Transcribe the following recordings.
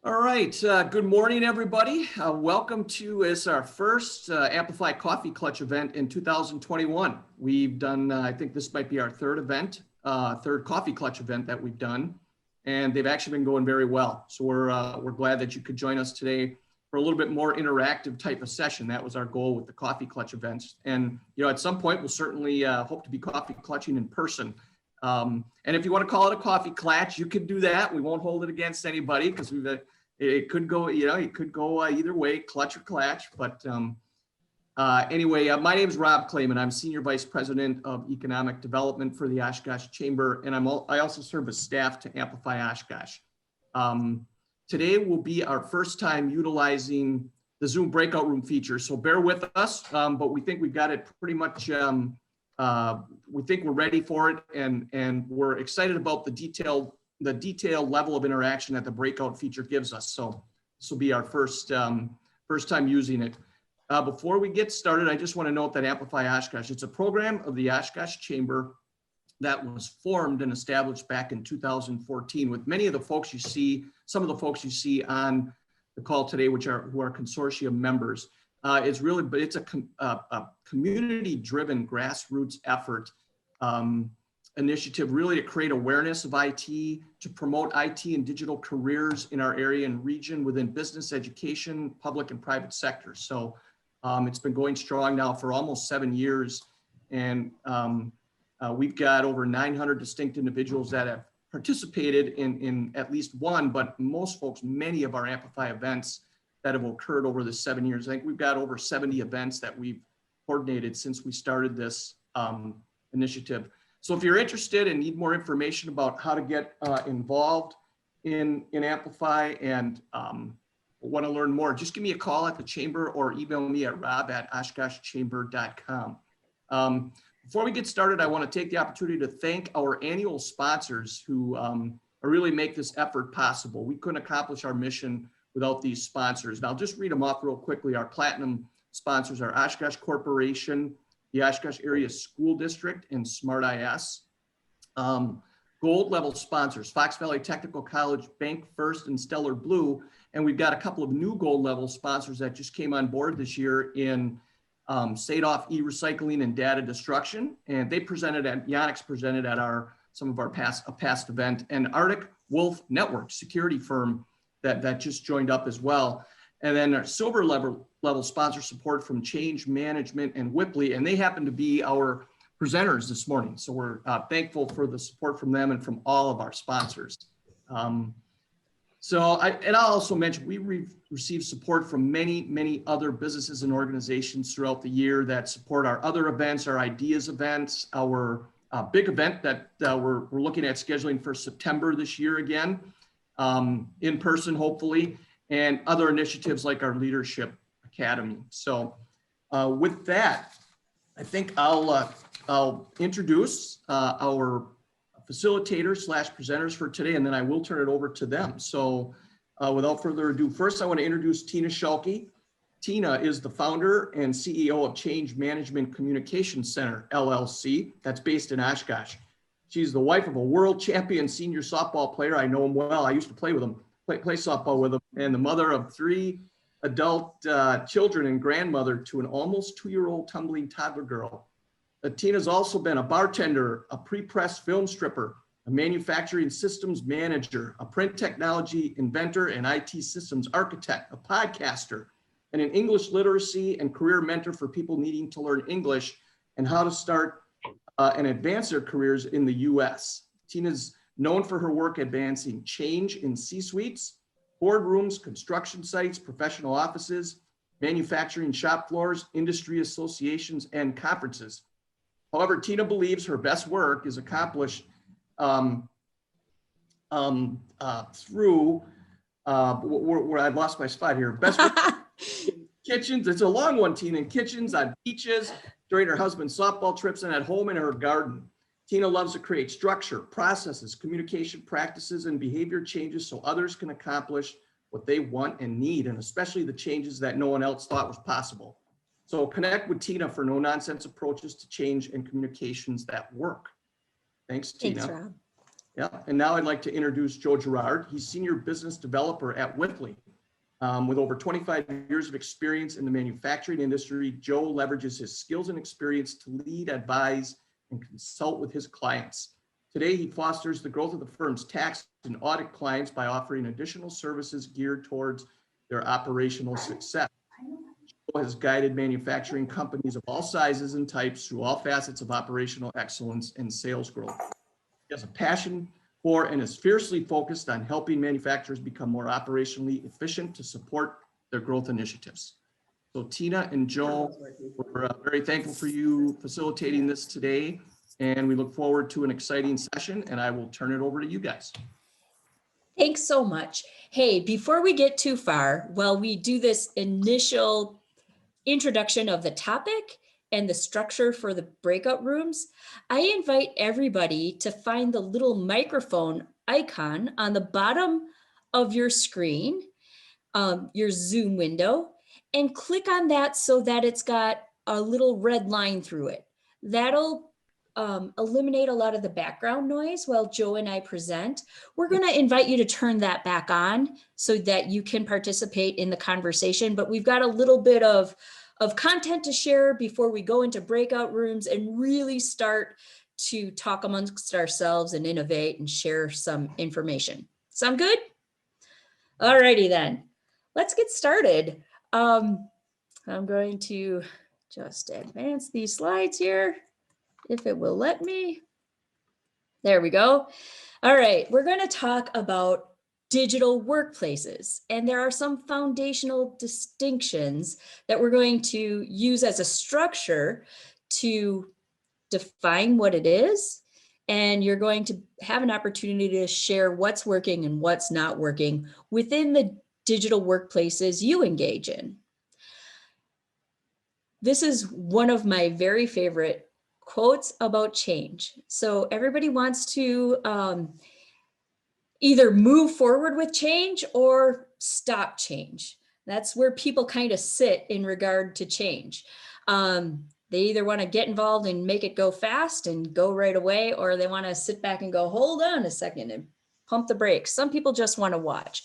All right, good morning, everybody. Welcome to our first Amplify Coffee Clutch event in 2021. We've done, I think this might be our third event, third Coffee Clutch event that we've done, and they've actually been going very well. So we're glad that you could join us today for a little bit more interactive type of session. That was our goal with the Coffee Clutch events. And at some point, we'll certainly hope to be coffee clutching in person. And if you want to call it a coffee clutch, you can do that. We won't hold it against anybody because it could go, it could go either way, clutch or clatch. But anyway, my name is Rob Clayman. I'm Senior Vice President of Economic Development for the Oshkosh Chamber, and I also serve as staff to Amplify Oshkosh. Today will be our first time utilizing the Zoom breakout room feature, so bear with us, but we think we've got it pretty much, we think we're ready for it, and we're excited about the detailed level of interaction that the breakout feature gives us. So this will be our first time using it. Before we get started, I just want to note that Amplify Oshkosh, it's a program of the Oshkosh Chamber that was formed and established back in 2014 with many of the folks you see, some of the folks you see on the call today, who are consortium members. It's a community-driven grassroots effort initiative really to create awareness of IT, to promote IT and digital careers in our area and region within business, education, public and private sectors. So it's been going strong now for almost 7 years. And we've got over 900 distinct individuals that have participated in at least one, but most folks, many of our Amplify events that have occurred over the 7 years. I think we've got over 70 events that we've coordinated since we started this initiative. So if you're interested and need more information about how to get involved in Amplify and want to learn more, just give me a call at the chamber or email me at rob@oshkoshchamber.com. Before we get started, I want to take the opportunity to thank our annual sponsors who really make this effort possible. We couldn't accomplish our mission without these sponsors. And I'll just read them off real quickly. Our platinum sponsors are Oshkosh Corporation, the Oshkosh Area School District, and SmartIS. Gold level sponsors, Fox Valley Technical College, Bank First, and Stellar Blue. And we've got a couple of new gold level sponsors that just came on board this year in Sadoff E-Recycling and Data Destruction. And they Yannick's presented at some of our past event, and Arctic Wolf Network, security firm that just joined up as well. And then our silver level sponsor support from Change Management and Whipley, and they happen to be our presenters this morning. So we're thankful for the support from them and from all of our sponsors. I'll also mention we received support from many other businesses and organizations throughout the year that support our other events, our ideas events, our big event that we're looking at scheduling for September this year again, in person hopefully, and other initiatives like our Leadership Academy. So with that, I think I'll introduce our facilitators / presenters for today, and then I will turn it over to them. So without further ado, first I want to introduce Tina Shelkey. Tina is the founder and CEO of Change Management Communication Center, LLC, that's based in Oshkosh. She's the wife of a world champion senior softball player. I know him well. I used to play with him. Play softball with him, and the mother of 3 adult children and grandmother to an almost 2-year-old tumbling toddler girl. Tina's also been a bartender, a pre-press film stripper, a manufacturing systems manager, a print technology inventor and IT systems architect, a podcaster, and an English literacy and career mentor for people needing to learn English and how to start and advance their careers in the U.S. Tina's known for her work advancing change in C-suites, boardrooms, construction sites, professional offices, manufacturing shop floors, industry associations, and conferences. However, Tina believes her best work is accomplished through, where I've lost my spot here, best work in kitchens, it's a long one, Tina, in kitchens, on beaches, during her husband's softball trips, and at home in her garden. Tina loves to create structure, processes, communication practices, and behavior changes so others can accomplish what they want and need, and especially the changes that no one else thought was possible. So connect with Tina for no-nonsense approaches to change and communications that work. Thanks, Tina. Thanks, Rob. Yeah, and now I'd like to introduce Joe Girard. He's Senior Business Developer at Whitley. With over 25 years of experience in the manufacturing industry, Joe leverages his skills and experience to lead, advise, and consult with his clients. Today, he fosters the growth of the firm's tax and audit clients by offering additional services geared towards their operational success. Joe has guided manufacturing companies of all sizes and types through all facets of operational excellence and sales growth. He has a passion for and is fiercely focused on helping manufacturers become more operationally efficient to support their growth initiatives. So Tina and Joe, we're very thankful for you facilitating this today, and we look forward to an exciting session, and I will turn it over to you guys. Thanks so much. Hey, before we get too far, while we do this initial introduction of the topic and the structure for the breakout rooms, I invite everybody to find the little microphone icon on the bottom of your screen, your Zoom window, and click on that so that it's got a little red line through it. That'll eliminate a lot of the background noise while Joe and I present. We're going to invite you to turn that back on so that you can participate in the conversation, but we've got a little bit of content to share before we go into breakout rooms and really start to talk amongst ourselves and innovate and share some information. Sound good? All righty then, let's get started. I'm going to just advance these slides here, if it will let me. There we go. All right, we're going to talk about digital workplaces, and there are some foundational distinctions that we're going to use as a structure to define what it is, and you're going to have an opportunity to share what's working and what's not working within the digital workplaces you engage in. This is one of my very favorite quotes about change. So everybody wants to either move forward with change or stop change. That's where people kind of sit in regard to change. They either want to get involved and make it go fast and go right away, or they want to sit back and go, hold on a second and pump the brakes. Some people just want to watch.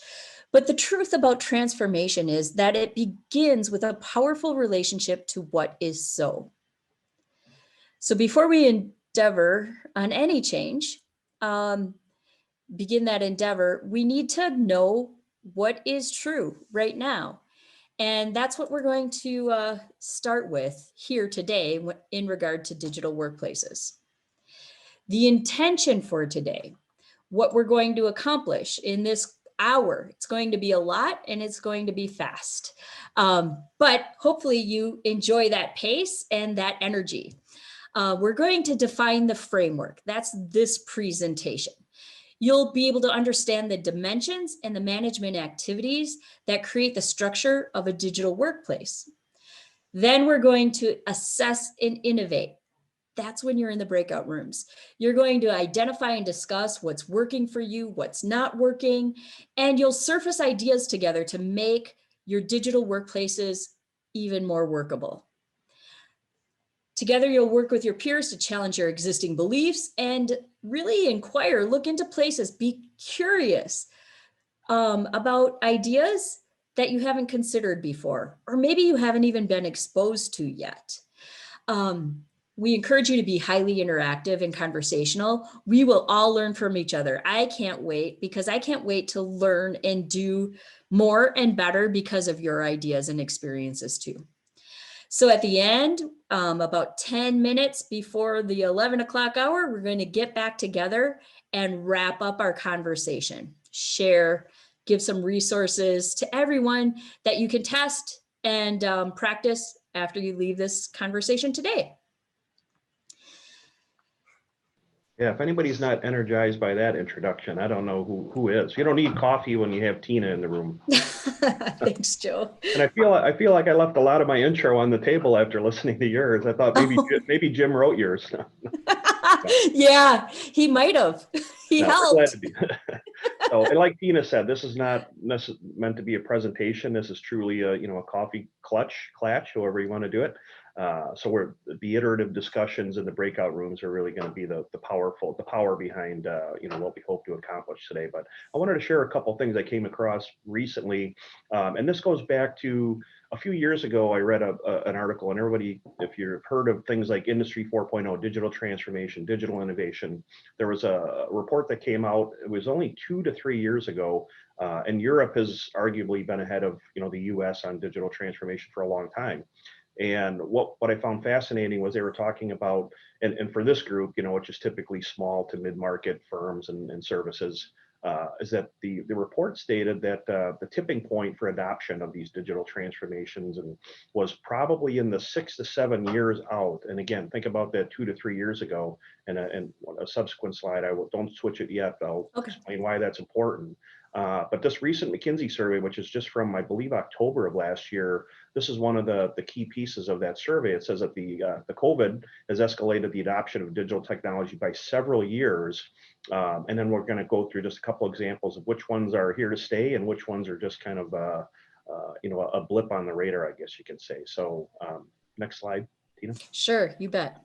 But the truth about transformation is that it begins with a powerful relationship to what is so. So before we endeavor on any change, begin that endeavor, we need to know what is true right now. And that's what we're going to start with here today in regard to digital workplaces. The intention for today, what we're going to accomplish in this hour, it's going to be a lot and it's going to be fast. But hopefully you enjoy that pace and that energy. We're going to define the framework. That's this presentation. You'll be able to understand the dimensions and the management activities that create the structure of a digital workplace. Then we're going to assess and innovate. That's when you're in the breakout rooms. You're going to identify and discuss what's working for you, what's not working, and you'll surface ideas together to make your digital workplaces even more workable. Together, you'll work with your peers to challenge your existing beliefs and really inquire, look into places, be curious about ideas that you haven't considered before, or maybe you haven't even been exposed to yet. We encourage you to be highly interactive and conversational. We will all learn from each other. I can't wait, because I can't wait to learn and do more and better because of your ideas and experiences too. So at the end, about 10 minutes before the 11 o'clock hour, we're going to get back together and wrap up our conversation, share, give some resources to everyone that you can test and practice after you leave this conversation today. Yeah, if anybody's not energized by that introduction, I don't know who is. You don't need coffee when you have Tina in the room. Thanks, Joe. And I feel like I left a lot of my intro on the table after listening to yours. I thought maybe Jim wrote yours. Yeah, he might have. He helped. So, and like Tina said, this is not meant to be a presentation. This is truly a coffee clutch, however you want to do it. So the iterative discussions in the breakout rooms are really going to be the power behind what we hope to accomplish today. But I wanted to share a couple things I came across recently, and this goes back to a few years ago. I read an article, and everybody, if you've heard of things like Industry 4.0, digital transformation, digital innovation, there was a report that came out. It was only 2 to 3 years ago, and Europe has arguably been ahead of the U.S. on digital transformation for a long time. And what I found fascinating was they were talking about, and for this group, which is typically small to mid-market firms and services, is that the report stated that the tipping point for adoption of these digital transformations was probably in the 6 to 7 years out. And again, think about that 2 to 3 years ago. And a subsequent slide, don't switch it yet. I'll explain why that's important. But this recent McKinsey survey, which is just from, I believe, October of last year, this is one of the key pieces of that survey. It says that the COVID has escalated the adoption of digital technology by several years. And then we're going to go through just a couple examples of which ones are here to stay and which ones are just kind of, a blip on the radar, I guess you can say. So next slide, Tina. Sure, you bet.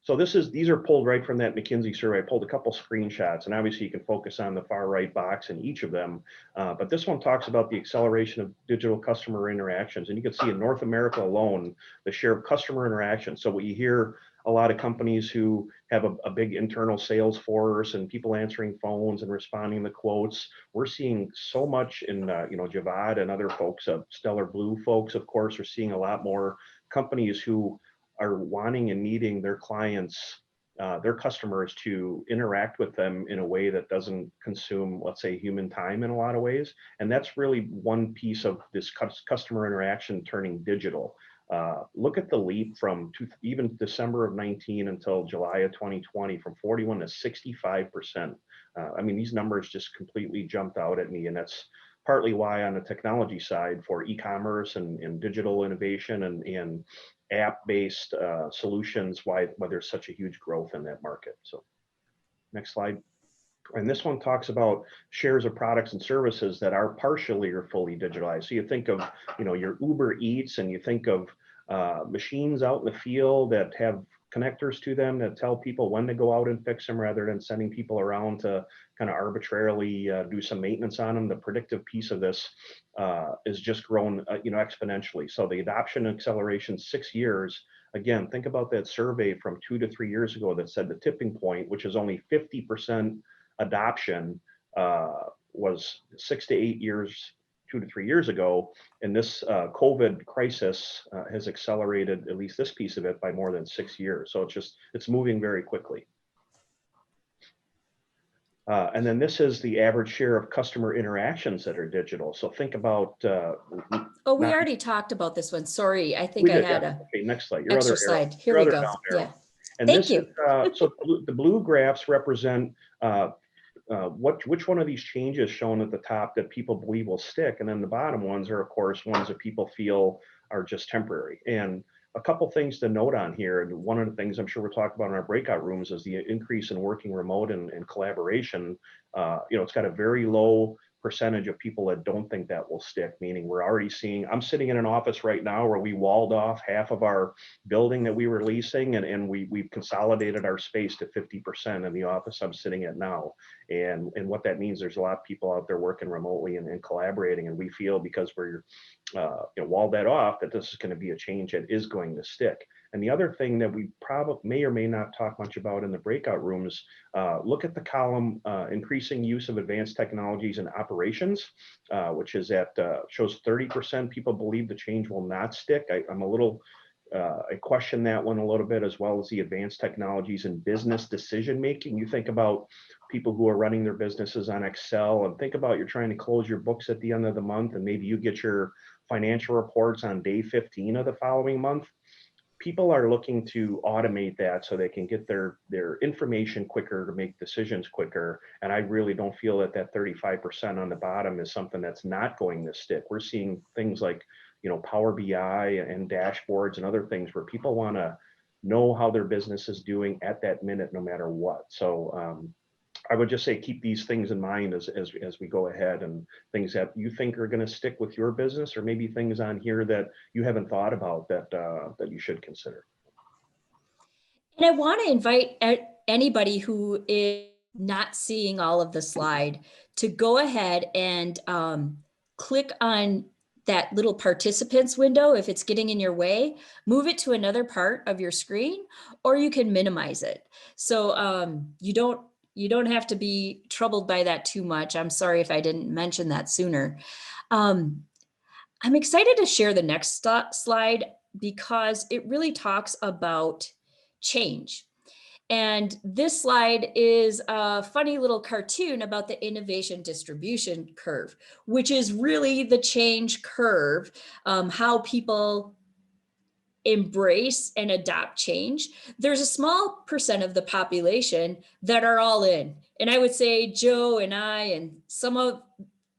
So these are pulled right from that McKinsey survey. I pulled a couple screenshots, and obviously you can focus on the far right box in each of them. But this one talks about the acceleration of digital customer interactions. And you can see in North America alone, the share of customer interactions. So what you hear a lot of companies who have a big internal sales force and people answering phones and responding to quotes. We're seeing so much in, Girard and other folks, Stellar Blue folks, of course, are seeing a lot more companies who are wanting and needing their clients, their customers, to interact with them in a way that doesn't consume, let's say, human time in a lot of ways. And that's really one piece of this customer interaction turning digital. Look at the leap from even December of 19 until July of 2020, from 41 to 65%. I mean, these numbers just completely jumped out at me, and that's partly why on the technology side for e-commerce and digital innovation and app-based solutions, why there's such a huge growth in that market. So next slide. And this one talks about shares of products and services that are partially or fully digitalized. So you think of, your Uber Eats, and you think of machines out in the field that have connectors to them that tell people when to go out and fix them, rather than sending people around to kind of arbitrarily do some maintenance on them. The predictive piece of this is just grown, exponentially. So the adoption acceleration, 6 years. Again, think about that survey from 2 to 3 years ago that said the tipping point, which is only 50% adoption, was 6 to 8 years, 2 to 3 years ago. And this COVID crisis has accelerated at least this piece of it by more than 6 years. So it's moving very quickly. And then this is the average share of customer interactions that are digital. So think about. We already talked about this one. Sorry, I think I had Okay, next slide. Your extra slide. Here we go. Yeah. And Thank you. So the blue graphs represent which one of these changes shown at the top that people believe will stick, and then the bottom ones are, of course, ones that people feel are just temporary. And a couple things to note on here, and one of the things I'm sure we'll talk about in our breakout rooms, is the increase in working remote and collaboration. It's got a very low percentage of people that don't think that will stick, meaning we're already seeing, I'm sitting in an office right now where we walled off half of our building that we were leasing, and we've consolidated our space to 50% in the office I'm sitting at now. And what that means, there's a lot of people out there working remotely and collaborating, and we feel, because we're walled that off, that this is going to be a change that is going to stick. And the other thing that we probably may or may not talk much about in the breakout rooms, look at the column, increasing use of advanced technologies in operations, which is shows 30% people believe the change will not stick. I question that one a little bit, as well as the advanced technologies in business decision making. You think about people who are running their businesses on Excel, and think about you're trying to close your books at the end of the month, and maybe you get your financial reports on day 15 of the following month. People are looking to automate that so they can get their information quicker, to make decisions quicker. And I really don't feel that 35% on the bottom is something that's not going to stick. We're seeing things like, Power BI and dashboards and other things where people want to know how their business is doing at that minute, no matter what. So I would just say keep these things in mind as we go ahead, and things that you think are going to stick with your business, or maybe things on here that you haven't thought about that you should consider. And I want to invite anybody who is not seeing all of the slide to go ahead and click on that little participants window. If it's getting in your way, move it to another part of your screen, or you can minimize it. So you don't have to be troubled by that too much. I'm sorry if I didn't mention that sooner. I'm excited to share the next slide because it really talks about change. And this slide is a funny little cartoon about the innovation distribution curve, which is really the change curve, how people embrace and adopt change. There's a small percent of the population that are all in. And I would say Joe and I and some of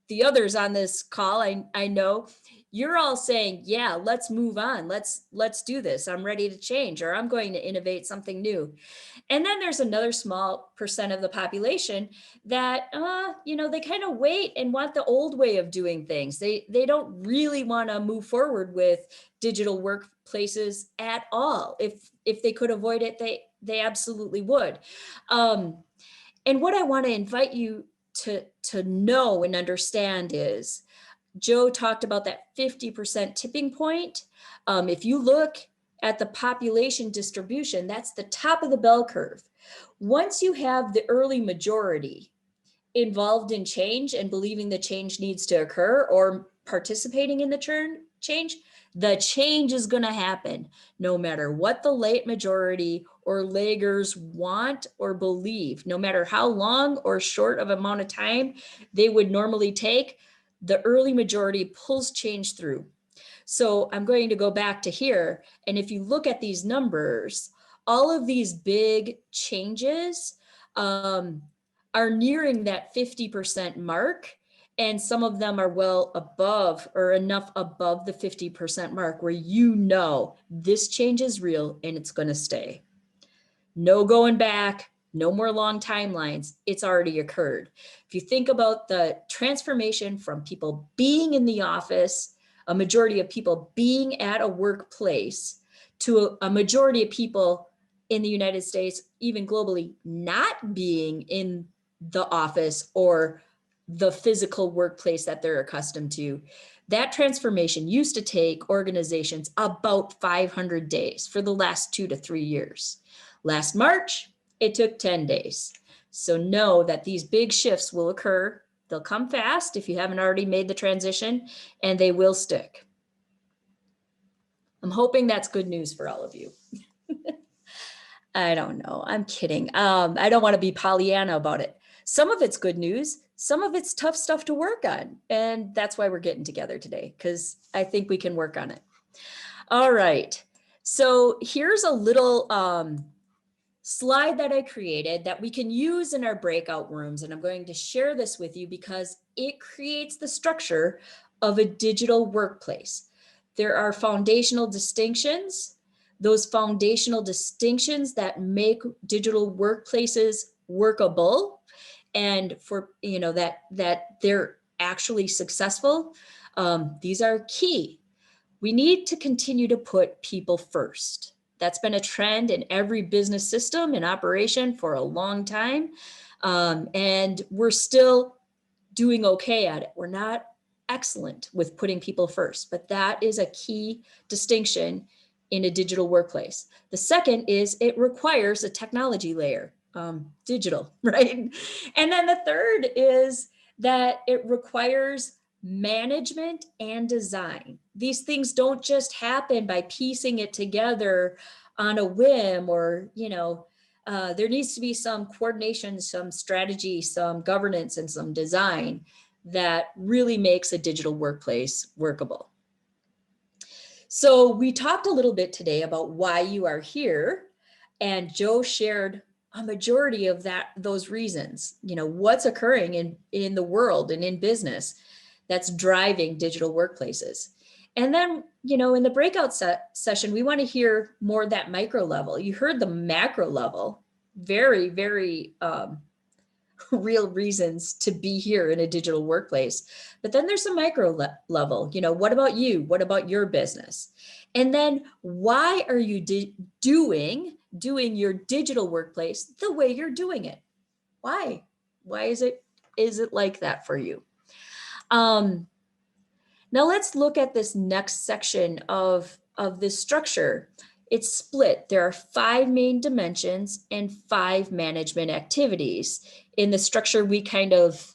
the others on this call, I know you're all saying, yeah, let's move on. Let's do this. I'm ready to change, or I'm going to innovate something new. And then there's another small percent of the population that, they kind of wait and want the old way of doing things. They don't really want to move forward with digital workplaces at all. If they could avoid it, they absolutely would. And what I want to invite you to know and understand is, Joe talked about that 50% tipping point. If you look at the population distribution, that's the top of the bell curve. Once you have the early majority involved in change and believing the change needs to occur, or participating in the change is going to happen no matter what the late majority or laggers want or believe. No matter how long or short of amount of time they would normally take, the early majority pulls change through. So I'm going to go back to here. And if you look at these numbers, all of these big changes are nearing that 50% mark. And some of them are well above, or enough above the 50% mark, where this change is real and it's going to stay. No going back, no more long timelines. It's already occurred. If you think about the transformation from people being in the office, a majority of people being at a workplace, to a majority of people in the United States, even globally, not being in the office or the physical workplace that they're accustomed to. That transformation used to take organizations about 500 days for the last 2 to 3 years. Last March, it took 10 days. So know that these big shifts will occur. They'll come fast if you haven't already made the transition, and they will stick. I'm hoping that's good news for all of you. I don't know. I'm kidding. I don't want to be Pollyanna about it. Some of it's good news. Some of it's tough stuff to work on. And that's why we're getting together today, because I think we can work on it. All right. So here's a little slide that I created that we can use in our breakout rooms. And I'm going to share this with you because it creates the structure of a digital workplace. There are foundational distinctions, those foundational distinctions that make digital workplaces workable, and for that they're actually successful. These are key. We need to continue to put people first. That's been a trend in every business system in operation for a long time. And we're still doing okay at it. We're not excellent with putting people first, but that is a key distinction in a digital workplace. The second is it requires a technology layer, digital, right? And then the third is that it requires management and design. These things don't just happen by piecing it together on a whim, or, there needs to be some coordination, some strategy, some governance, and some design that really makes a digital workplace workable. So we talked a little bit today about why you are here, and Joe shared a majority of those reasons. What's occurring in the world and in business that's driving digital workplaces. And then, in the breakout session, we want to hear more that micro level. You heard the macro level, very, very real reasons to be here in a digital workplace. But then there's a micro level, what about you? What about your business? And then why are you doing your digital workplace the way you're doing it? Why? Why is it like that for you? Now let's look at this next section of this structure. It's split. There are 5 main dimensions and 5 management activities in the structure we kind of,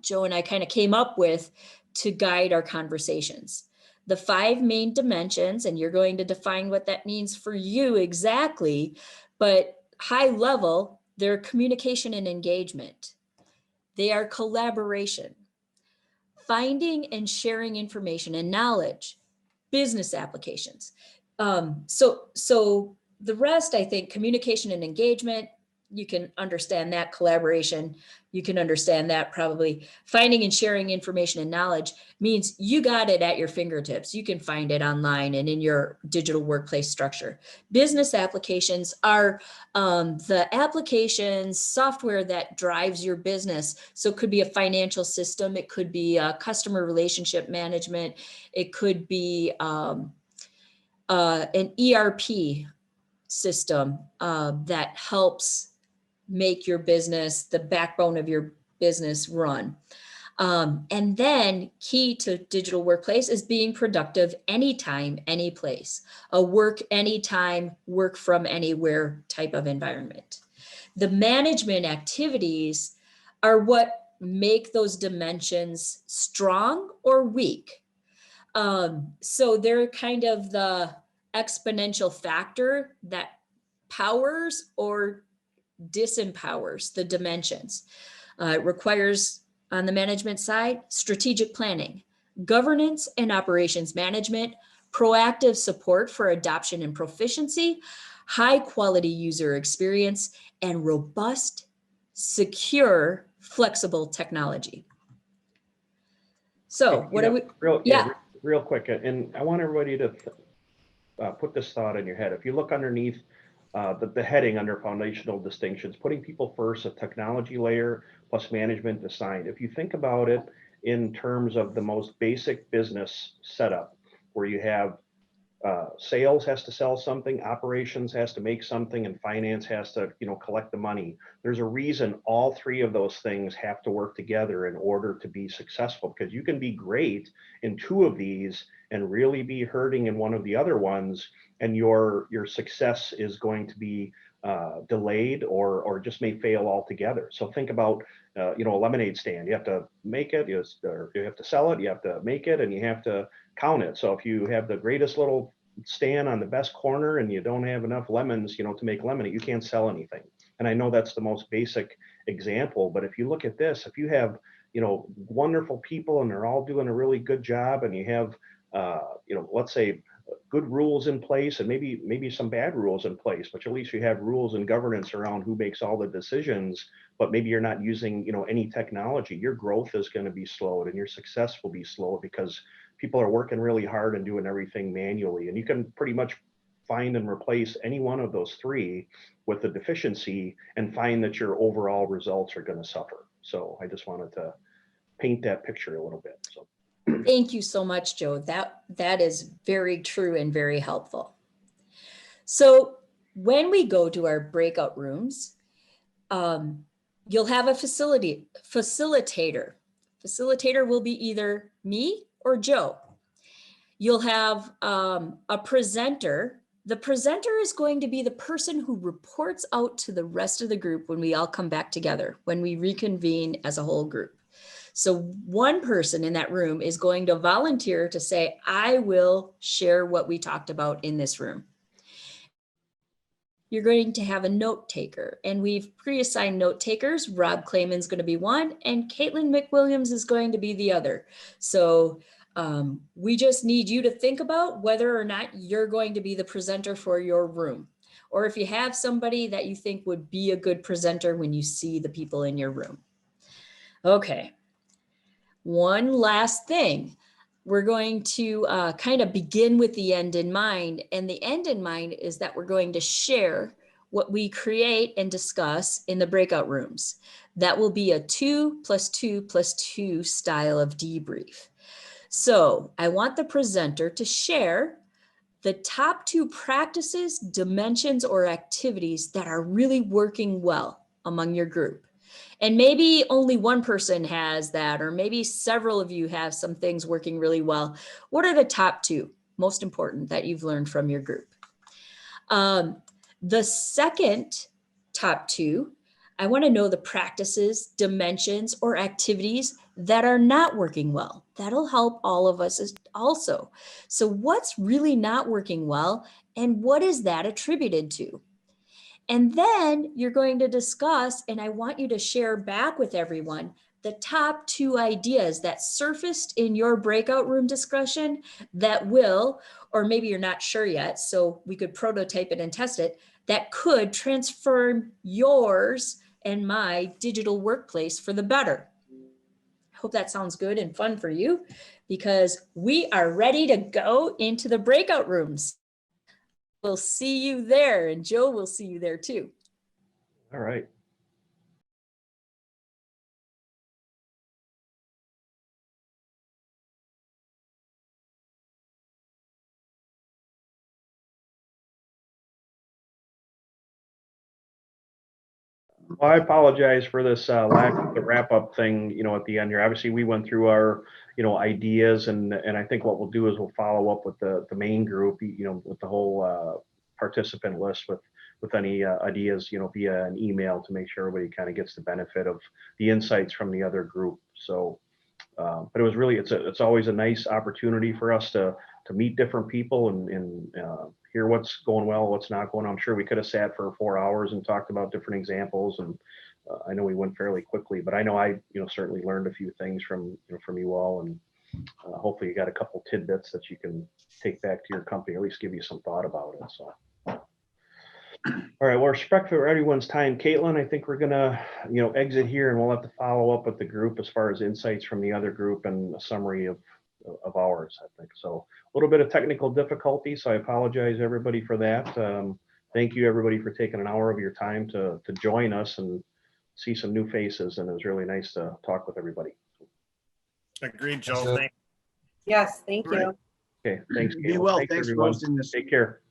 Joe and I kind of came up with to guide our conversations. The 5 main dimensions, and you're going to define what that means for you exactly, but high level, they're communication and engagement. They are collaboration, finding and sharing information and knowledge, business applications. So the rest, I think, communication and engagement, you can understand that. Collaboration, you can understand that probably. Finding and sharing information and knowledge means you got it at your fingertips. You can find it online and in your digital workplace structure. Business applications are the applications, software that drives your business. So it could be a financial system. It could be a customer relationship management. It could be an ERP system that helps make your business, the backbone of your business, run. And then key to digital workplace is being productive anytime, any place, a work anytime, work from anywhere type of environment. The management activities are what make those dimensions strong or weak. So they're kind of the exponential factor that powers or disempowers the dimensions. It requires, on the management side, strategic planning, governance and operations management, proactive support for adoption and proficiency, high quality user experience, and robust, secure, flexible technology. So what do we, real quick, and I want everybody to put this thought in your head. If you look underneath the heading under foundational distinctions, putting people first, a technology layer plus management design. If you think about it in terms of the most basic business setup, where you have sales has to sell something, operations has to make something, and finance has to, collect the money. There's a reason all 3 of those things have to work together in order to be successful, because you can be great in 2 of these and really be hurting in one of the other ones, and your success is going to be delayed or just may fail altogether. So think about a lemonade stand. You have to make it, you have to sell it, you have to make it, and you have to count it. So if you have the greatest little stand on the best corner and you don't have enough lemons, to make lemonade, you can't sell anything. And I know that's the most basic example, but if you look at this, if you have, wonderful people and they're all doing a really good job, and you have, let's say good rules in place and maybe some bad rules in place, but at least you have rules and governance around who makes all the decisions, but maybe you're not using, any technology, your growth is going to be slowed and your success will be slow because people are working really hard and doing everything manually. And you can pretty much find and replace any one of those 3 with a deficiency and find that your overall results are going to suffer. So I just wanted to paint that picture a little bit. So thank you so much, Joe. That is very true and very helpful. So when we go to our breakout rooms, you'll have a facilitator. Facilitator will be either me or Joe. You'll have a presenter. The presenter is going to be the person who reports out to the rest of the group when we all come back together, when we reconvene as a whole group. So one person in that room is going to volunteer to say, I will share what we talked about in this room. You're going to have a note taker, and we've pre-assigned note takers. Rob Clayman is going to be one, and Caitlin McWilliams is going to be the other. So we just need you to think about whether or not you're going to be the presenter for your room, or if you have somebody that you think would be a good presenter when you see the people in your room. Okay. One last thing. We're going to kind of begin with the end in mind. And the end in mind is that we're going to share what we create and discuss in the breakout rooms. That will be a 2+2+2 style of debrief. So I want the presenter to share the top 2 practices, dimensions, or activities that are really working well among your group. And maybe only one person has that, or maybe several of you have some things working really well. What are the top 2 most important that you've learned from your group? The second top 2, I want to know the practices, dimensions, or activities that are not working well. That'll help all of us also. So what's really not working well, and what is that attributed to? And then you're going to discuss, and I want you to share back with everyone, the top 2 ideas that surfaced in your breakout room discussion that will, or maybe you're not sure yet, so we could prototype it and test it, that could transform yours and my digital workplace for the better. I hope that sounds good and fun for you, because we are ready to go into the breakout rooms. We'll see you there, and Joe will see you there too. All right. Well, I apologize for this lack of the wrap up thing, at the end here. Obviously, we went through our, ideas, and I think what we'll do is we'll follow up with the main group, with the whole participant list with any ideas, via an email to make sure everybody kind of gets the benefit of the insights from the other group. So, but it was really, it's always a nice opportunity for us to meet different people and hear what's going well, what's not going on. I'm sure we could have sat for 4 hours and talked about different examples, and I know we went fairly quickly, but I know I certainly learned a few things from you all, and hopefully you got a couple tidbits that you can take back to your company, or at least give you some thought about it. So all right, well, respect for everyone's time. Caitlin, I think we're gonna exit here, and we'll have to follow up with the group as far as insights from the other group and a summary of ours, I think. So a little bit of technical difficulty, so I apologize everybody for that. Thank you everybody for taking an hour of your time to join us and see some new faces, and it was really nice to talk with everybody. Agreed, Joe. Thank Yes, thank Great. you. Okay, thanks. Be Caitlin. well. Thanks, Thanks for everyone. hosting this. Take care.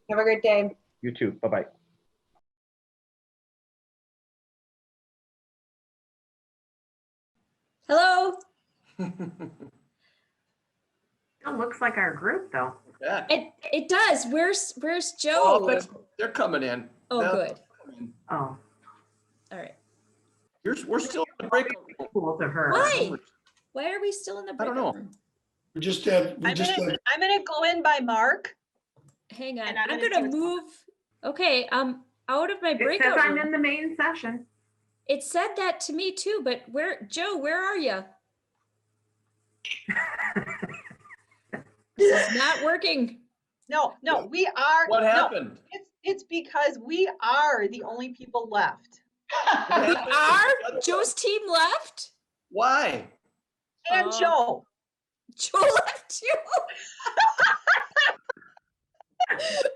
Have a great day. You too. Bye-bye. Hello. It looks like our group though. Yeah. It does. Where's Joe? Oh, they're coming in. Oh, They'll good. come in. Oh, All right. We're still in the breakout room. cool to her. Why? Why are we still in the I don't breakout know. room? I'm gonna go in by Mark. Hang on. And I'm I'm gonna gonna see what's move. Okay, I'm out of my It says breakout I'm room. in the main session. It said that to me too, but Joe, where are you? This is not working. No, we are. What no, happened? it's because we are the only people left. What We happened? are? Joe's team left? Why? And Joe. Joe left too.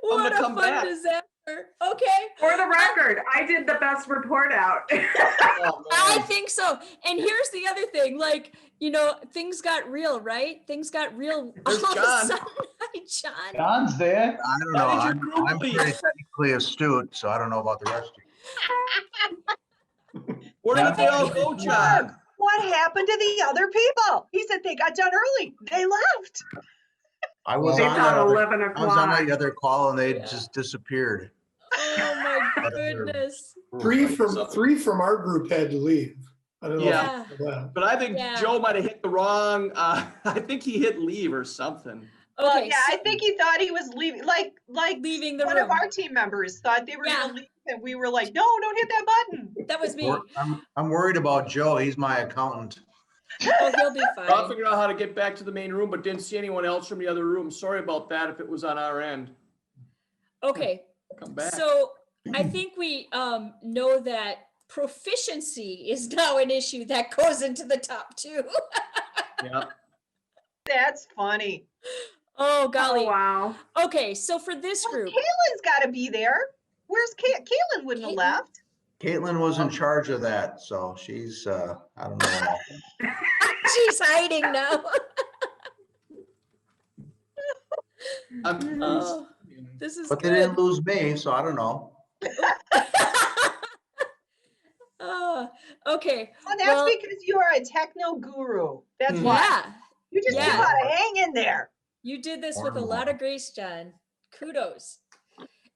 What a come fun back. disaster. Okay. For the record, I did the best report out. Oh, I man. think so. And here's the other thing, things got real, right? Things got real There's all of a John. sudden. Hi, John. John's there. I don't know. Why did your group I'm leave? pretty technically astute, so I don't know about the rest of you. Where did they all go, John? What happened to the other people? He said they got done early. They left. I was It's on on that other, 11 I was on o'clock. the other call and they Yeah. just disappeared. Oh my goodness. Three from our group had to leave. I don't know. Yeah. If you know that. But I think Yeah. Joe might have hit the wrong, I think he hit leave or something. Well, Okay, yeah, so I think he thought he was leaving, like leaving the one room. of our team members thought they were Yeah. gonna leave, and we were like, no, don't hit that button. That was me. I'm worried about Joe. He's my accountant. Oh, he'll be I'll fine. figure out how to get back to the main room, but didn't see anyone else from the other room. Sorry about that if it was on our end. Okay, Come back. so I think we know that proficiency is now an issue that goes into the top 2. Yeah. That's funny. Oh Oh, golly. wow. Okay, so for this Well, group, Kaylin's gotta be there. Where's Caitlin wouldn't have Caitlin? left. Caitlin was in charge of that, so she's, I don't know. She's hiding now. Oh, this is But they good. didn't lose me, so I don't know. Oh, okay. Oh, that's Well, because you are a techno guru. That's why. yeah, You just Yeah. knew how to hang in there. you did this with a lot of grace, John. Kudos.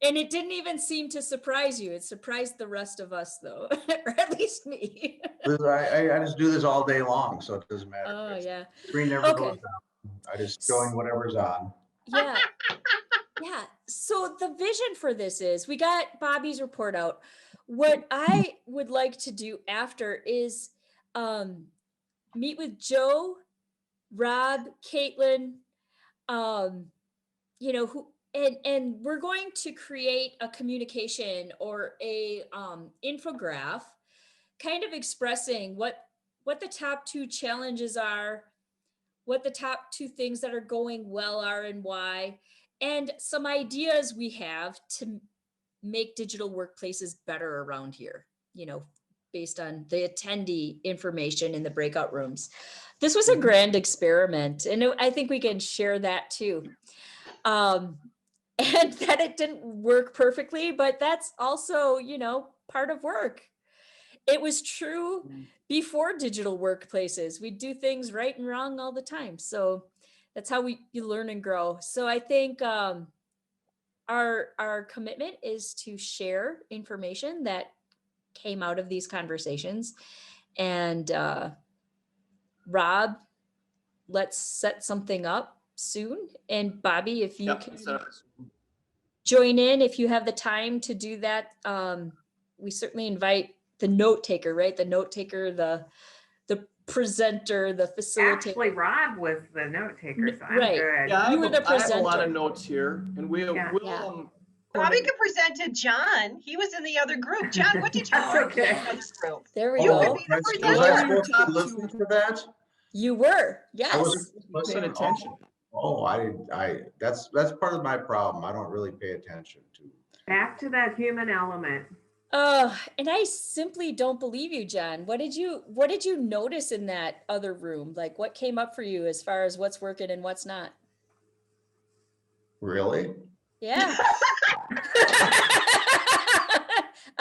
And it didn't even seem to surprise you. It surprised the rest of us, though, or at least me. I just do this all day long, so it doesn't matter. Oh, yeah. Screen never Okay. goes down. I just join whatever's on. Yeah. Yeah. So the vision for this is we got Bobby's report out. What I would like to do after is meet with Joe, Rob, Caitlin, who and we're going to create a communication or a infograph kind of expressing what the top 2 challenges are, what the top 2 things that are going well are and why, and some ideas we have to make digital workplaces better around here, based on the attendee information in the breakout rooms. This was a grand experiment, and I think we can share that too. And that it didn't work perfectly, but that's also, part of work. It was true before digital workplaces. We do things right and wrong all the time. So that's how you learn and grow. So I think our commitment is to share information that came out of these conversations. And Rob, let's set something up soon. And Bobby, if you can join in, if you have the time to do that, we certainly invite the note taker, right? The note taker, the presenter, the facilitator. Actually, Rob was the note taker, so I'm Right. good. Yeah, You were the I have a lot presenter. of notes here, and we'll Yeah. Bobby could present to John. He was in the other group. John, what did you That's learn okay. from the other group? There we You go. could be the Was presenter. I supposed to listen to that? You were, yes. I wasn't paying listening. attention. Oh, that's part of my problem. I don't really pay attention to. Back to that human element. And I simply don't believe you, John. What did you notice in that other room? Like, what came up for you as far as what's working and what's not? Really? Yeah.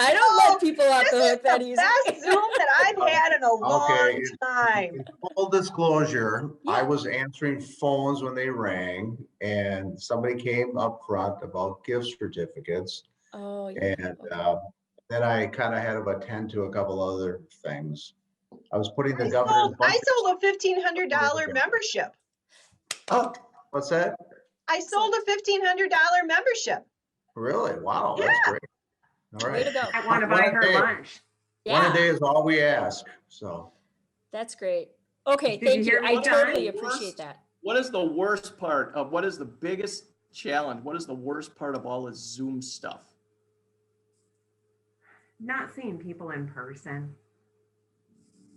I don't let people off This the is hook that the easy. best Zoom that I've had in a long Okay. time. In full disclosure, I Yeah. was answering phones when they rang, and somebody came up front about gift certificates, Oh, yeah. and Okay. then I kind of had to attend to a couple other things. I was putting the I governor's budget. sold a $1,500 membership. Oh, what's that? I sold a $1,500 membership. Really? Wow, that's Yeah. great. All Way to right. go. I want to buy her lunch. One a Yeah, day is all we ask, so. that's great. Okay, Did you thank you. hear me, I John? totally appreciate that. What is the worst part of, what is the biggest challenge? What is the worst part of all this Zoom stuff? Not seeing people in person.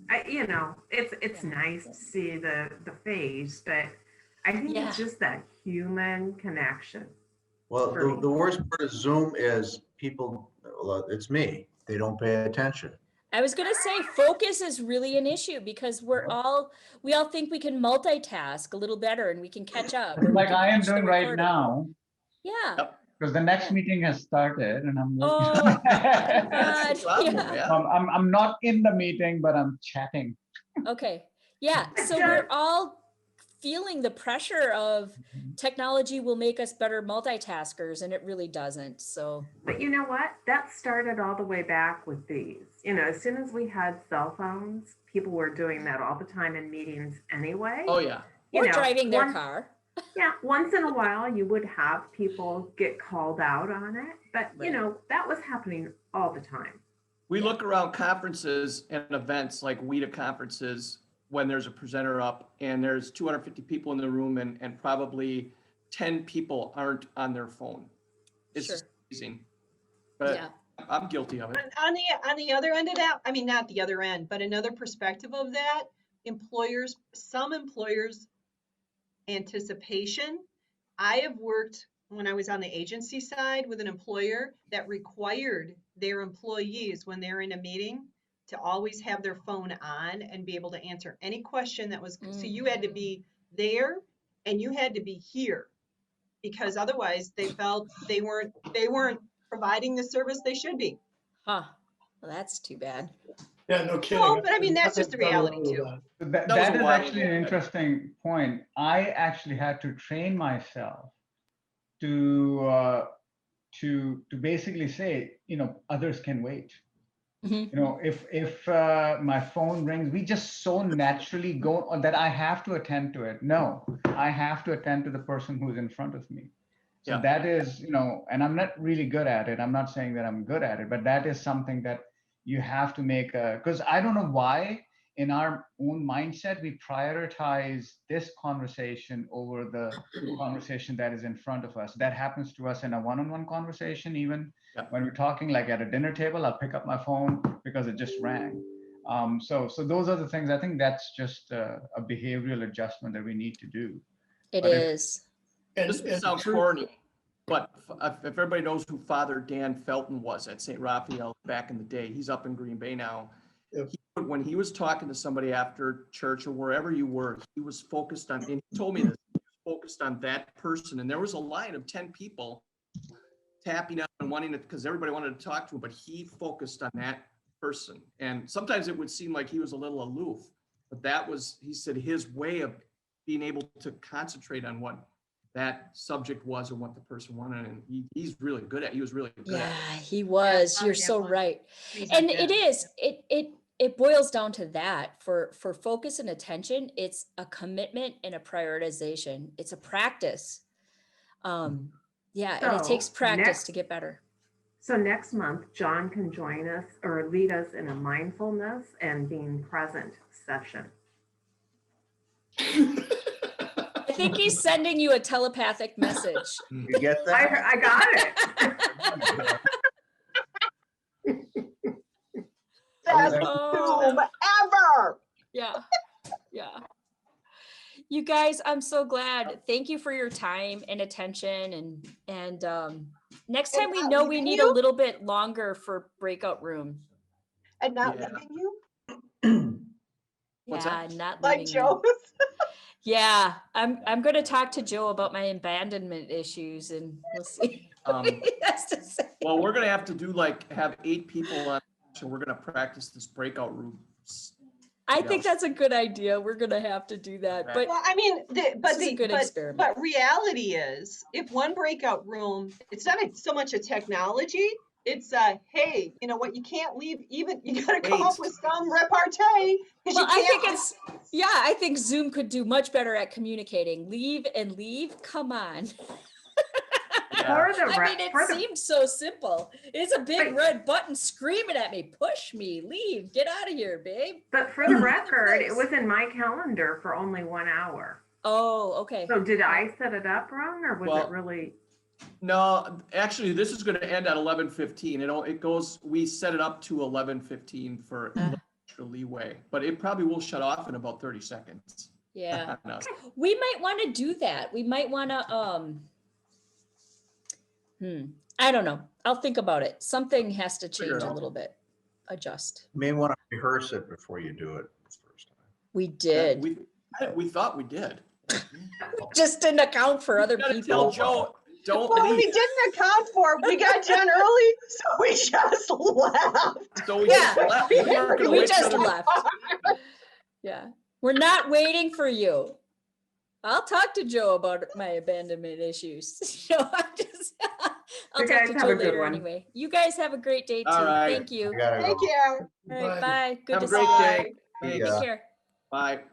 It's nice to see the face, but I think Yeah. it's just that human connection. Well, For me. the worst part of Zoom is people, well, it's me. They don't pay attention. I was gonna say focus is really an issue because we all think we can multitask a little better and we can catch up. or we Like can I am catch the doing right recording. now, Yeah. Yep. because the next Yeah. meeting has started and I'm Oh, working. That's the God, problem, yeah. yeah. I'm not in the meeting, but I'm chatting. Okay. Yeah. So we're all feeling the pressure of technology will make us better multitaskers, and it really doesn't. So But you know what? That started all the way back with these. As soon as we had cell phones, people were doing that all the time in meetings anyway. Oh, yeah. or driving their one- car. Yeah, once in a while you would have people get called out on it, but Right. that was happening all the time. We look around conferences and events like WIDA conferences when there's a presenter up and there's 250 people in the room and probably 10 people aren't on their phone. It's Sure. just amazing. But Yeah. I'm guilty of it. On the other end of that, I mean, not the other end, but another perspective of that, some employers' anticipation. I have worked when I was on the agency side with an employer that required their employees when they're in a meeting to always have their phone on and be able to answer any question that was, so you had to be there and you had to be here because otherwise they felt they weren't providing the service they should be. Huh. Well, that's too bad. Yeah, no kidding. No, but I mean, that's just the reality too. That, That was that a is while actually ago. an interesting point. I actually had to train myself to basically say, others can wait. Mhm. If my phone rings, we just so naturally go on that I have to attend to it. No, I have to attend to the person who's in front of me. So Yeah. that is, and I'm not really good at it. I'm not saying that I'm good at it, but that is something that you have to make because I don't know why in our own mindset, we prioritize this conversation over the conversation that is in front of us. That happens to us in a one-on-one conversation, even when we're talking like at a dinner table, I'll pick up my phone because it just rang. So those are the things. I think that's just a behavioral adjustment that we need to do. It But if- is. This sounds corny, but if everybody knows who Father Dan Felton was at St. Raphael back in the day, he's up in Green Bay now. Yep. When he was talking to somebody after church or wherever you were, he was focused on, and he told me this, he was focused on that person. And there was a line of 10 people tapping up and wanting it because everybody wanted to talk to him, but he focused on that person. And sometimes it would seem like he was a little aloof, but that was, he said, his way of being able to concentrate on what that subject was or what the person wanted. And he's really good at, he was really good at Yeah, it. he was. Yeah, You're yeah, so was. right. He's And like it that. is, it boils down to that for focus and attention. It's a commitment and a prioritization. It's a practice. Yeah, and it takes So, practice next- to get better. So next month, John can join us or lead us in a mindfulness and being present session. I think he's sending you a telepathic message. You get that? I got it. Best Oh. Zoom ever. Yeah. Yeah. You guys, I'm so glad. Thank you for your time and attention. And next time we not know we leaving need a you? little bit longer for breakout room. And not Yeah. leaving you What's Yeah, that? not like leaving you. Joe's. Yeah, I'm going to talk to Joe about my abandonment issues and we'll see what he has to say. Well, we're gonna have to do have 8 people on, so we're gonna practice this breakout room. I think that's a good idea. We're going to have to do that. But Well, I mean, This is a good experiment. but reality is, if one breakout room, it's not so much a technology. It's hey, you know what? You can't leave. Even you got to come up with some repartee because well, you I can't. think I think Zoom could do much better at communicating. Leave and leave. Come on. For the I mean, it for the seemed so simple. It's a big But- red button screaming at me. Push me. Leave. Get out of here, babe. but for the record, place. it was in my calendar for only 1 hour. Oh, okay. So did I set it up wrong or was Well, it really? No, actually, this is gonna end at 11:15. It goes, we set it up to 11:15 for a little extra leeway, but it probably will shut off in about 30 seconds. Yeah. No. We might want to do that. We might want to I don't know. I'll think about it. Something has to Figure it change a out. little bit. Adjust. You may want to rehearse it before you do it the first time. We Yeah, did. we thought we did. Just didn't account for other Gotta people. tell Joe, don't Well, we leave. didn't account for it. We got done early, so we just left. So we Yeah. just left. We weren't gonna We wait just another- left. Yeah. We're not waiting for you. I'll talk to Joe about my abandonment issues. I'll You talk guys to have Joe a good later one. anyway. You guys have a great day too. All right. Thank you. I gotta Thank go. you. All right, Bye. bye. Good Have to a see great you. day. See Thanks. ya. Take care. Bye.